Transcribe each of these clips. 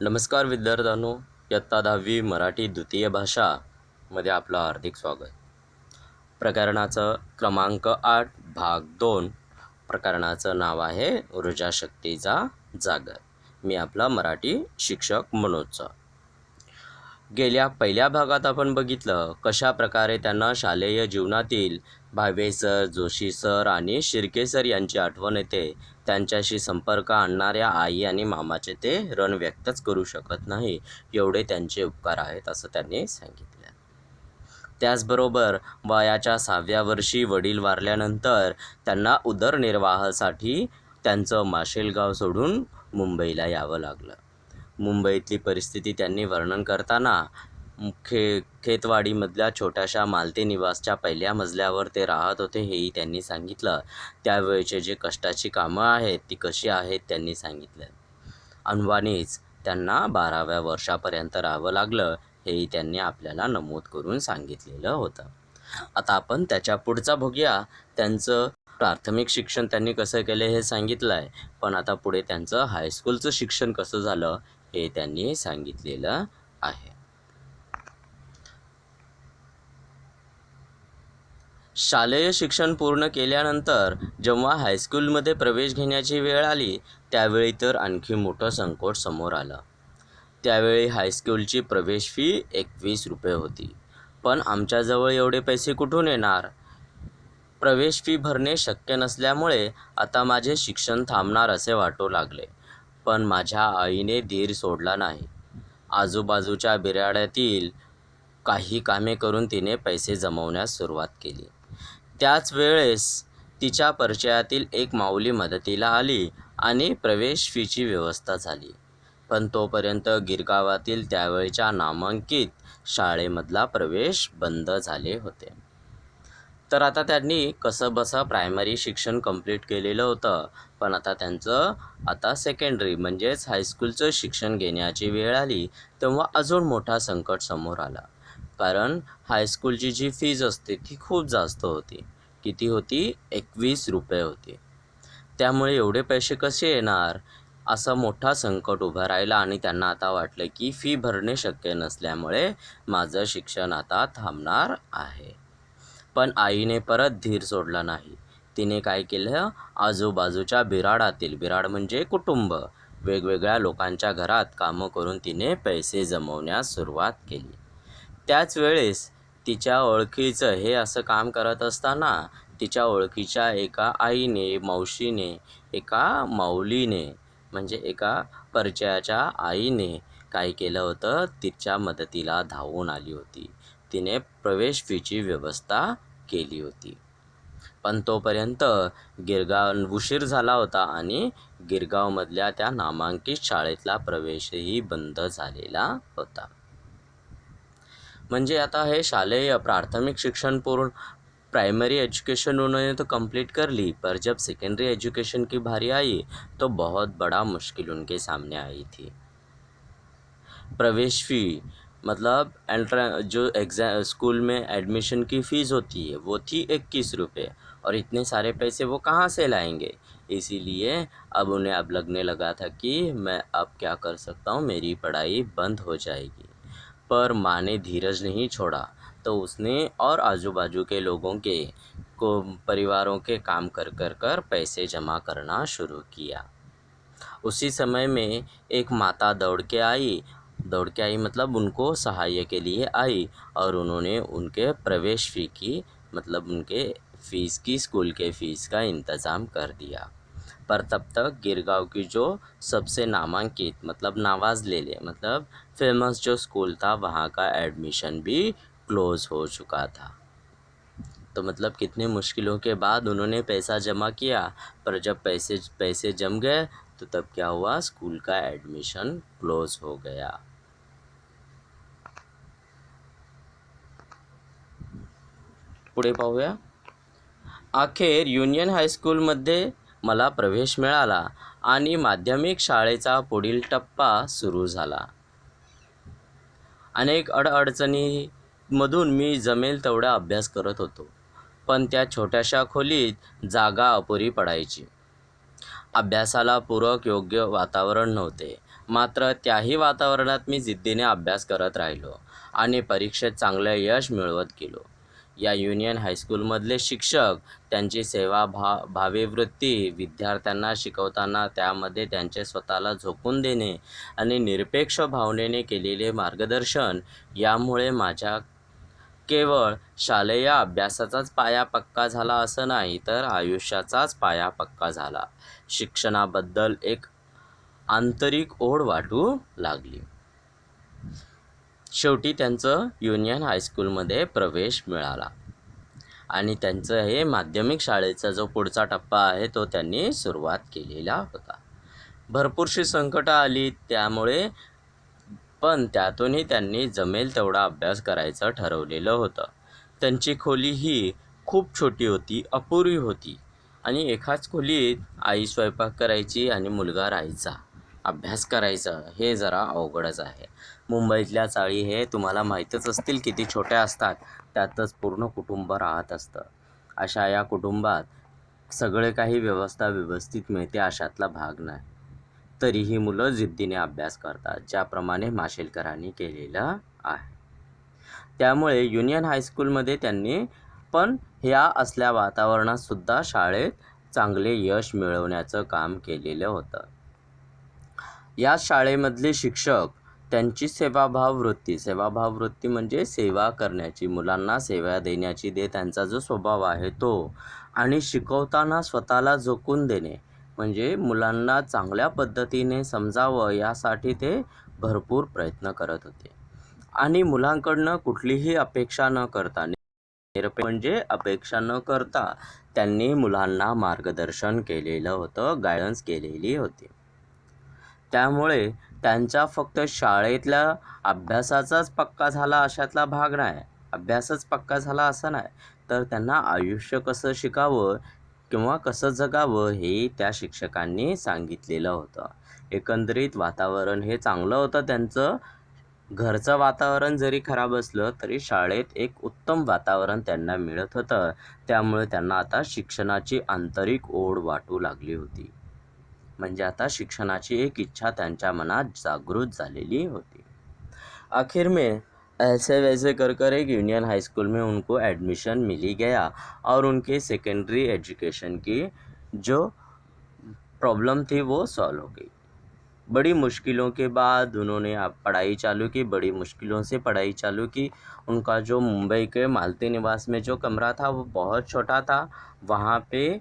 नमस्कार विद्यार्थ्यांनो, इयत्ता 10वी मराठी द्वितीय भाषा मध्ये आपलं हार्दिक स्वागत. प्रकरणाचं क्रमांक 8 भाग 2. प्रकरणाचं नाव आहे ऊर्जा शक्तीचा जागर. मी आपला मराठी शिक्षक मनोजचा. गेल्या पहिल्या भागात आपण बघितलं कशा प्रकारे त्यांना शालेय जीवनातील भावे सर, जोशी सर आणि शिर्के सर यांची आठवण येते. त्यांच्याशी संपर्क आणणाऱ्या आई आणि मामाचे ते ऋण व्यक्तच करू शकत नाही, एवढे त्यांचे उपकार आहेत असं त्यांनी सांगितले. त्याचबरोबर वयाच्या 6व्या वर्षी वडील वारल्यानंतर त्यांना उदरनिर्वाहासाठी त्यांचं माशेलगाव सोडून मुंबईला यावं लागलं. मुंबईतली परिस्थिती त्यांनी वर्णन करताना खेतवाडीमधल्या छोट्याशा मालती निवासच्या पहिल्या मजल्यावर ते राहत होते हेही त्यांनी सांगितलं. त्यावेळचे जे कष्टाची कामं आहेत ती कशी आहेत त्यांनी सांगितलं. अनवाणीच त्यांना 12व्या वर्षापर्यंत राहावं लागलं हेही त्यांनी आपल्याला नमूद करून सांगितलेलं होतं. आता आपण त्याच्या पुढचा बघूया. त्यांचं प्राथमिक शिक्षण त्यांनी कसं केलं हे सांगितलं आहे, पण आता पुढे त्यांचं हायस्कूलचं शिक्षण कसं झालं हे त्यांनी सांगितलेलं आहे. शालेय शिक्षण पूर्ण केल्यानंतर जेव्हा हायस्कूलमध्ये प्रवेश घेण्याची वेळ आली त्यावेळी तर आणखी मोठं संकट समोर आलं. त्यावेळी हायस्कूलची प्रवेश फी 21 रुपये होती. पण आमच्याजवळ एवढे पैसे कुठून येणार? प्रवेश फी भरणे शक्य नसल्यामुळे आता माझे शिक्षण थांबणार असे वाटू लागले. पण माझ्या आईने धीर सोडला नाही. आजूबाजूच्या बिराड्यातील काही कामे करून तिने पैसे जमवण्यास सुरुवात केली. त्याच वेळेस तिच्या परिचयातील एक माऊली मदतीला आली आणि प्रवेश फीची व्यवस्था झाली. पण तोपर्यंत गिरगावातील त्यावेळच्या नामांकित शाळेमधला प्रवेश बंद झाले होते. तर आता त्यांनी कसंबसं प्रायमरी शिक्षण कंप्लीट केलेलं होतं, पण आता त्यांचं सेकंडरी म्हणजेच हायस्कूलचं शिक्षण घेण्याची वेळ आली तेव्हा अजून मोठा संकट समोर आला. कारण हायस्कूलची जी फीज असते ती खूप जास्त होती. किती होती? 21 रुपये होती. त्यामुळे एवढे पैसे कसे येणार? असं मोठा संकट उभं राहिलं आणि त्यांना आता वाटलं की फी भरणे शक्य नसल्यामुळे माझं शिक्षण आता थांबणार आहे. पण आईने परत धीर सोडला नाही. तिने काय केलं? आजूबाजूच्या बिराड म्हणजे कुटुंब, वेगवेगळ्या लोकांच्या घरात कामं करून तिने पैसे जमवण्यास सुरुवात केली. त्याच वेळेस तिच्या ओळखीचं हे असं काम करत असताना तिच्या ओळखीच्या एका आईने, मावशीने, एका माऊलीने म्हणजे एका परिचयाच्या आईने काय केलं होतं? तिच्या मदतीला धावून आली होती. तिने प्रवेश फीची व्यवस्था केली होती. पण तोपर्यंत उशीर झाला होता आणि गिरगावमधल्या त्या नामांकित शाळेतला प्रवेशही बंद झालेला होता. म्हणजे आता हे शालेय प्राथमिक शिक्षण पूर्ण प्राइमरी एजुकेशन उन्होंने तो कंप्लीट कर ली, पर जब सेकेंडरी एजुकेशन की बारी आई तो बहुत बड़ा मुश्किल उनके सामने आई थी. प्रवेश फ़ी मतलब जो स्कूल में एडमिशन की फ़ीस होती है वो थी 21 रुपये, और इतने सारे पैसे वो कहाँ से लाएंगे. इसीलिए अब उन्हें अब लगने लगा था कि मैं अब क्या कर सकता हूँ, मेरी पढ़ाई बंद हो जाएगी. पर माँ ने धीरज नहीं छोड़ा, तो उसने और आजू बाजू के लोगों के को परिवारों के काम कर पैसे जमा करना शुरू किया. उसी समय में एक माता दौड़ के आई मतलब उनको सहाय के लिए आई, और उन्होंने उनके प्रवेश फ़ी की मतलब उनके फ़ीस की स्कूल के फ़ीस का इंतज़ाम कर दिया. पर तब तक गिरगांव की जो सबसे नामांकित मतलब नावाजलेले मतलब फेमस जो स्कूल था वहाँ का एडमिशन भी क्लोज़ हो चुका था. तो मतलब कितने मुश्किलों के बाद उन्होंने पैसा जमा किया, पर जब पैसे जम गए तो तब क्या हुआ? स्कूल का एडमिशन क्लोज़ हो गया. पुढे पाहूया. अखेर युनियन हायस्कूलमध्ये मला प्रवेश मिळाला आणि माध्यमिक शाळेचा पुढील टप्पा सुरू झाला. अनेक अडचणींमधून मी जमेल तेवढा अभ्यास करत होतो, पण त्या छोट्याशा खोलीत जागा अपुरी पडायची. अभ्यासाला पूरक योग्य वातावरण नव्हते. मात्र त्याही वातावरणात मी जिद्दीने अभ्यास करत राहिलो आणि परीक्षेत चांगलं यश मिळवत गेलो. या युनियन हायस्कूलमधले शिक्षक त्यांची सेवाभावी वृत्ती, विद्यार्थ्यांना शिकवताना त्यामध्ये त्यांचे स्वतःला झोकून देणे आणि निरपेक्ष भावनेने केलेले मार्गदर्शन यामुळे माझ्या केवळ शालेय अभ्यासाचाच पाया पक्का झाला असं नाही, तर आयुष्याचाच पाया पक्का झाला. शिक्षणाबद्दल एक आंतरिक ओढ वाटू लागली. शेवटी त्यांचं युनियन हायस्कूलमध्ये प्रवेश मिळाला आणि त्यांचं हे माध्यमिक शाळेचा जो पुढचा टप्पा आहे तो त्यांनी सुरुवात केलेला होता. भरपूरशी संकटं आली त्यामुळे, पण त्यातूनही त्यांनी जमेल तेवढा अभ्यास करायचं ठरवलेलं होतं. त्यांची खोली ही खूप छोटी होती, अपुरी होती आणि एकाच खोलीत आई स्वयंपाक करायची आणि मुलगा राहायचा. अभ्यास करायचा हे जरा अवघडच आहे. मुंबईतल्या चाळी हे तुम्हाला माहीतच असतील किती छोट्या असतात. त्यातच पूर्ण कुटुंब राहत असतं. अशा या कुटुंबात सगळे काही व्यवस्था व्यवस्थित मिळते अशातला भाग नाही. तरीही मुलं जिद्दीने अभ्यास करतात, ज्याप्रमाणे माशेलकरांनी केलेलं आहे. त्यामुळे युनियन हायस्कूलमध्ये त्यांनी पण ह्या असल्या वातावरणातसुद्धा शाळेत चांगले यश मिळवण्याचं काम केलेलं होतं. या शाळेमधले शिक्षक त्यांची सेवाभाव वृत्ती म्हणजे सेवा करण्याची, मुलांना सेवा देण्याची त्यांचा जो स्वभाव आहे तो, आणि शिकवताना स्वतःला झोकून देणे म्हणजे मुलांना चांगल्या पद्धतीने समजावं यासाठी ते भरपूर प्रयत्न करत होते. आणि मुलांकडनं कुठलीही अपेक्षा न करता, अपेक्षा न करता त्यांनी मुलांना मार्गदर्शन केलेलं होतं, गायडन्स केलेली होती. त्यामुळे त्यांचा फक्त शाळेतल्या अभ्यासाचाच पक्का झाला अशातला भाग नाही, अभ्यासच पक्का झाला असं नाही, तर त्यांना आयुष्य कसं शिकावं किंवा कसं जगावं हे त्या शिक्षकांनी सांगितलेलं होतं. एकंदरीत वातावरण हे चांगलं होतं त्यांचं. घरचं वातावरण जरी खराब असलं तरी शाळेत एक उत्तम वातावरण त्यांना मिळत होतं. त्यामुळे त्यांना आता शिक्षणाची आंतरिक ओढ वाटू लागली होती. म्हणजे आता शिक्षणाची एक इच्छा त्यांच्या मनात जागृत झालेली होती. आखिर में ऐसे वैसे कर एक यूनियन हाई स्कूल में उनको एडमिशन मिल ही गया और उनके सेकेंडरी एजुकेशन की जो प्रॉब्लम थी वो सॉल्व हो गई. बड़ी मुश्किलों के बाद उन्होंने पढ़ाई चालू की, बड़ी मुश्किलों से पढ़ाई चालू की. उनका जो मुंबई के मालती निवास में जो कमरा था वो बहुत छोटा था. वहाँ पे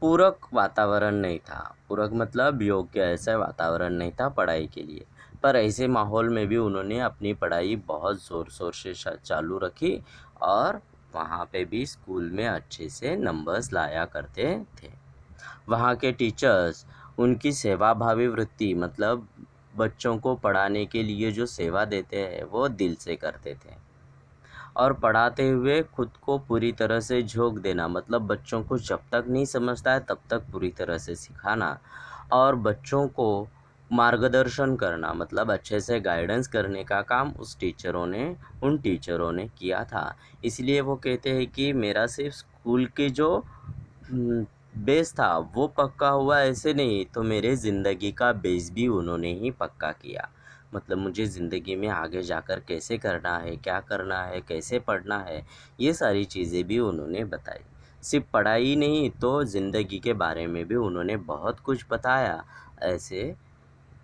पूरक वातावरण नहीं था, पूरक मतलब योग्य ऐसा वातावरण नहीं था पढ़ाई के लिए. पर ऐसे माहौल में भी उन्होंने अपनी पढ़ाई बहुत ज़ोर शोर से चालू रखी और वहाँ पे भी स्कूल में अच्छे से नंबर्स लाया करते थे. वहाँ के टीचर्स उनकी सेवाभावी वृत्ति मतलब बच्चों को पढ़ाने के लिए जो सेवा देते हैं वो दिल से करते थे, और पढ़ाते हुए खुद को पूरी तरह से झोंक देना मतलब बच्चों को जब तक नहीं समझता है तब तक पूरी तरह से सिखाना, और बच्चों को मार्गदर्शन करना मतलब अच्छे से गाइडेंस करने का काम उन टीचरों ने किया था. इसलिए वो कहते हैं कि मेरा सिर्फ स्कूल के जो बेस था वो पक्का हुआ ऐसे नहीं, तो मेरे ज़िंदगी का बेस भी उन्होंने ही पक्का किया. मतलब मुझे ज़िंदगी में आगे जाकर कैसे करना है, क्या करना है, कैसे पढ़ना है, ये सारी चीज़ें भी उन्होंने बताई. सिर्फ पढ़ाई नहीं तो ज़िंदगी के बारे में भी उन्होंने बहुत कुछ बताया. ऐसे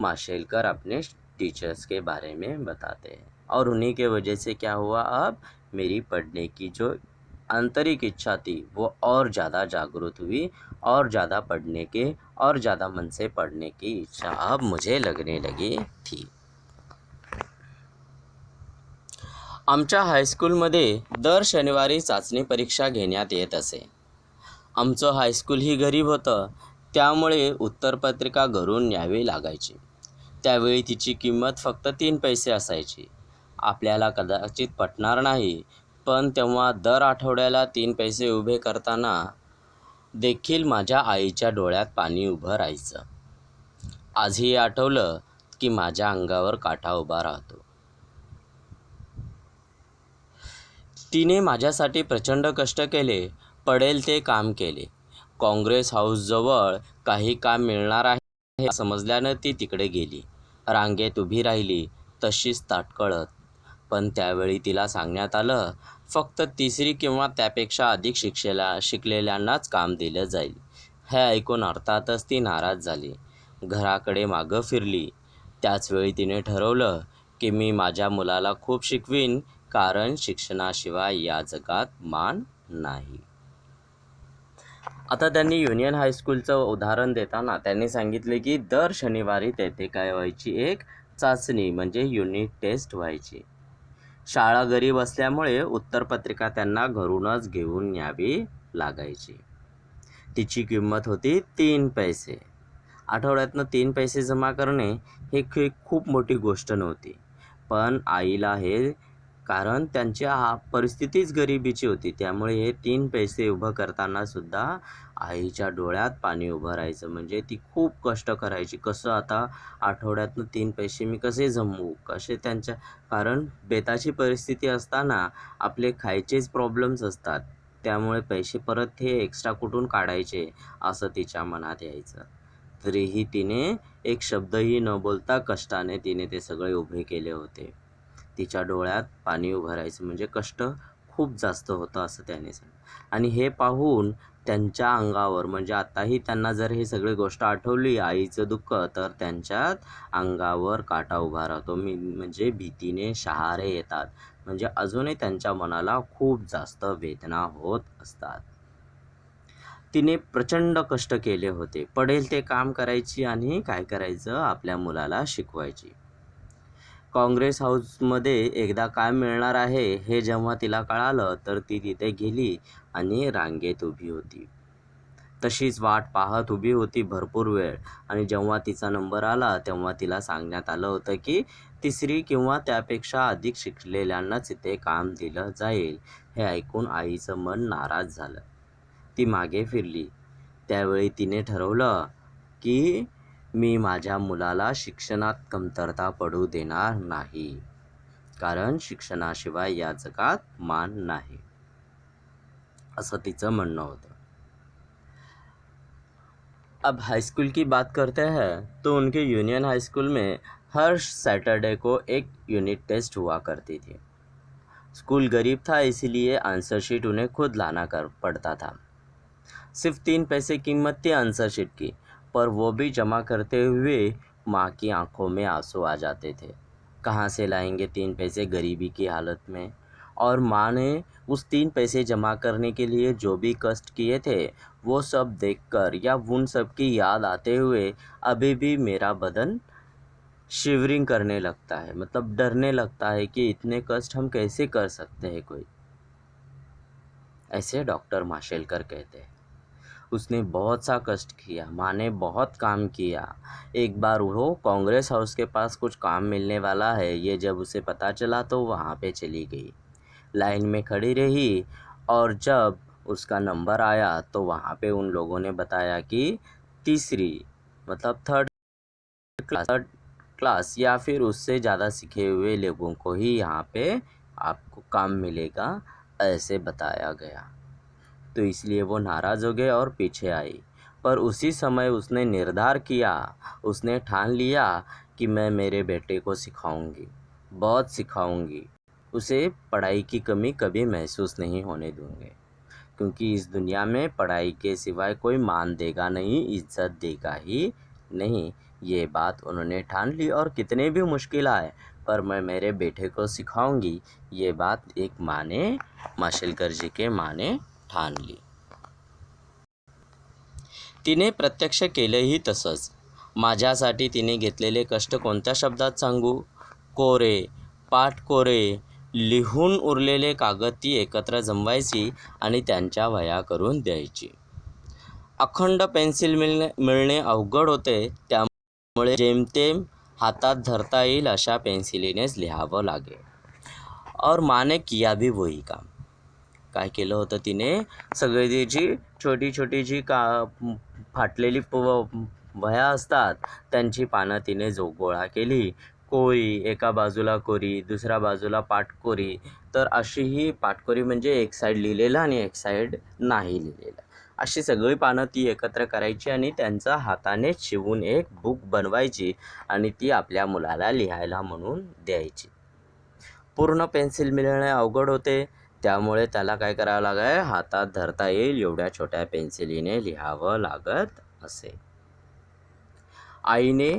माशेलकर अपने टीचर्स के बारे में बताते हैं, और उन्हीं के वजह से क्या हुआ, अब मेरी पढ़ने की जो आंतरिक इच्छा थी वो और ज़्यादा जागृत हुई, और ज़्यादा पढ़ने के और ज़्यादा मन से पढ़ने की इच्छा अब मुझे लगने लगी थी. आमच्या हायस्कूलमध्ये दर शनिवारी चाचणी परीक्षा घेण्यात येत असे. आमचं हायस्कूल ही गरीब होतं, त्यामुळे उत्तरपत्रिका घरून न्यावी लागायची. त्यावेळी तिची किंमत फक्त 3 पैसे असायची. आपल्याला कदाचित पटणार नाही, पण तेव्हा दर आठवड्याला 3 पैसे उभे करताना देखील माझ्या आईच्या डोळ्यात पाणी उभं राहायचं. आजही आठवलं की माझ्या अंगावर काटा उभा राहतो. तिने माझ्यासाठी प्रचंड कष्ट केले, पडेल ते काम केले. काँग्रेस हाऊसजवळ काही काम मिळणार आहे समजल्यानं ती तिकडे गेली. रांगेत उभी राहिली तशीच ताटकळत. पण त्यावेळी तिला सांगण्यात आलं, फक्त तिसरी किंवा त्यापेक्षा अधिक शिकलेल्यांनाच काम दिलं जाईल. हे ऐकून अर्थातच ती नाराज झाली. घराकडे मागं फिरली. त्याचवेळी तिने ठरवलं की मी माझ्या मुलाला खूप शिकवीन, कारण शिक्षणाशिवाय या जगात मान नाही. आता त्यांनी युनियन हायस्कूलचं उदाहरण देताना त्यांनी सांगितले की दर शनिवारी तेथे काय व्हायची, एक चाचणी म्हणजे युनिट टेस्ट व्हायची. शाळा गरीब असल्यामुळे उत्तरपत्रिका त्यांना घरूनच घेऊन यावी लागायची. तिची किंमत होती 3 पैसे. आठवड्यातनं 3 पैसे जमा करणे हे खूप मोठी गोष्ट नव्हती. पण आईला हे, कारण त्यांची परिस्थितीच गरिबीची होती, त्यामुळे हे 3 पैसे उभं करताना सुद्धा आईच्या डोळ्यात पाणी उभं राहायचं. म्हणजे ती खूप कष्ट करायची. कसं आता आठवड्यातनं 3 पैसे मी कसे जमवू, कसे त्यांच्या, कारण बेताची परिस्थिती असताना आपले खायचेच प्रॉब्लेम्स असतात. त्यामुळे पैसे परत हे एक्स्ट्रा कुठून काढायचे असं तिच्या मनात यायचं. तरीही तिने एक शब्दही न बोलता कष्टाने तिने ते सगळे उभे केले होते. तिच्या डोळ्यात पाणी उभं राहायचं, म्हणजे कष्ट खूप जास्त होतं असं त्याने सांगितलं. आणि हे पाहून त्यांच्या अंगावर, म्हणजे आताही त्यांना जर हे सगळी गोष्ट आठवली आईचं दुःख, तर त्यांच्यात अंगावर काटा उभा राहतो. म्हणजे भीतीने शहारे येतात. म्हणजे अजूनही त्यांच्या मनाला खूप जास्त वेदना होत असतात. तिने प्रचंड कष्ट केले होते. पडेल ते काम करायची आणि काय करायचं, आपल्या मुलाला शिकवायची. काँग्रेस हाऊसमध्ये एकदा काय मिळणार आहे हे जेव्हा तिला कळालं, तर ती तिथे गेली आणि रांगेत उभी होती. तशीच वाट पाहत उभी होती भरपूर वेळ. आणि जेव्हा तिचा नंबर आला तेव्हा तिला सांगण्यात आलं होतं की तिसरी किंवा त्यापेक्षा अधिक शिकलेल्यांनाच इथे काम दिलं जाईल. हे ऐकून आईचं मन नाराज झालं. ती मागे फिरली. त्यावेळी तिने ठरवलं की मी माझ्या मुलाला शिक्षणात कमतरता पडू देणार नाही, कारण शिक्षणाशिवाय या जगात मान नाही, असं तिचं म्हणणं होतं. अब हाई स्कूल की बात करते हैं तो उनके यूनियन हाई स्कूल में हर सैटरडे को एक यूनिट टेस्ट हुआ करती थी. स्कूल गरीब था, इसीलिए आंसर शीट उन्हें खुद लाना पड़ता था. सिर्फ 3 पैसे कीमत थी आंसर शीट की, पर वो भी जमा करते हुए माँ की आंखों में आंसू आ जाते थे. कहाँ से लाएंगे 3 पैसे गरीबी की हालत में? और माँ ने उस 3 पैसे जमा करने के लिए जो भी कष्ट किए थे, वो सब देखकर या उन सब की याद आते हुए अभी भी मेरा बदन शिवरिंग करने लगता है, मतलब डरने लगता है कि इतने कष्ट हम कैसे कर सकते हैं कोई. ऐसे डॉक्टर माशेलकर कहते हैं. उसने बहुत सा कष्ट किया, माँ ने बहुत काम किया. एक बार वो कांग्रेस हाउस के पास कुछ काम मिलने वाला है, ये जब उसे पता चला तो वहाँ पे चली गई. लाइन में खड़ी रही और जब उसका नंबर आया तो वहाँ पे उन लोगों ने बताया कि तीसरी, मतलब थर्ड क्लास या फिर उससे ज़्यादा सीखे हुए लोगों को ही यहाँ पे आपको काम मिलेगा, ऐसे बताया गया. तो इसलिए वो नाराज़ हो गए और पीछे आई. पर उसी समय उसने निर्धार किया, उसने ठान लिया कि मैं मेरे बेटे को सिखाऊंगी, बहुत सिखाऊंगी. उसे पढ़ाई की कमी कभी महसूस नहीं होने दूंगे, क्योंकि इस दुनिया में पढ़ाई के सिवाय कोई मान देगा नहीं, इज्जत देगा ही नहीं. ये बात उन्होंने ठान ली और कितने भी मुश्किल आए, पर मैं मेरे बेटे को सिखाऊंगी, ये बात एक माँ ने, माशेलकर जी के माँ ने ठान ली. तिने प्रत्यक्ष केलेही तसंच. माझ्यासाठी तिने घेतलेले कष्ट कोणत्या शब्दात सांगू? कोरे, पाठ कोरे, लिहून उरलेले कागद ती एकत्र जमवायची आणि त्यांच्या वह्या करून द्यायची. अखंड पेन्सिल मिळणे अवघड होते, त्यामुळे जेमतेम हातात धरता येईल अशा पेन्सिलीनेच लिहावं लागे. और माने किया भी वही काम. काय केलं होतं तिने, सगळी जी छोटी छोटी जी फाटलेली वह्या असतात त्यांची पानं तिने गोळा केली. कोरी, एका बाजूला कोरी, दुसऱ्या बाजूला पाठकोरी. तर अशी ही पाठकोरी म्हणजे एक साईड लिहिलेलं आणि एक साईड नाही लिहिलेलं. अशी सगळी पानं ती एकत्र करायची आणि त्यांचा हाताने शिवून एक बुक बनवायची आणि ती आपल्या मुलाला लिहायला म्हणून द्यायची. पूर्ण पेन्सिल मिळणे अवघड होते, त्यामुळे त्याला काय करावं लागाय, हातात धरता येईल एवढ्या छोट्या पेन्सिलीने लिहावं लागत असे. आई ने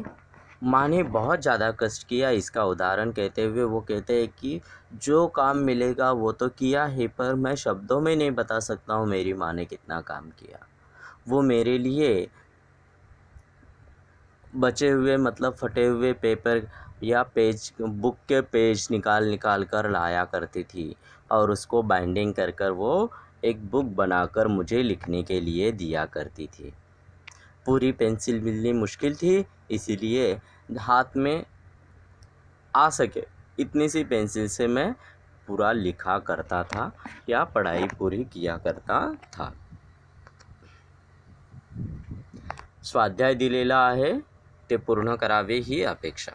माँ ने बहुत ज़्यादा कष्ट किया, इसका उदाहरण कहते हुए वो कहते हैं कि जो काम मिलेगा वो तो किया ही, पर मैं शब्दों में नहीं बता सकता हूँ मेरी माँ ने कितना काम किया. वो मेरे लिए बचे हुए मतलब फटे हुए पेपर या पेज, बुक के पेज निकाल निकाल कर लाया करती थी और उसको बाइंडिंग कर कर वो एक बुक बनाकर मुझे लिखने के लिए दिया करती थी. पूरी पेंसिल मिलनी मुश्किल थी, इसीलिए हाथ में आ सके इतनी सी पेंसिल से मैं पूरा लिखा करता था या पढ़ाई पूरी किया करता था. स्वाध्याय दिलेला आहे, ते पूर्ण करावे ही अपेक्षा.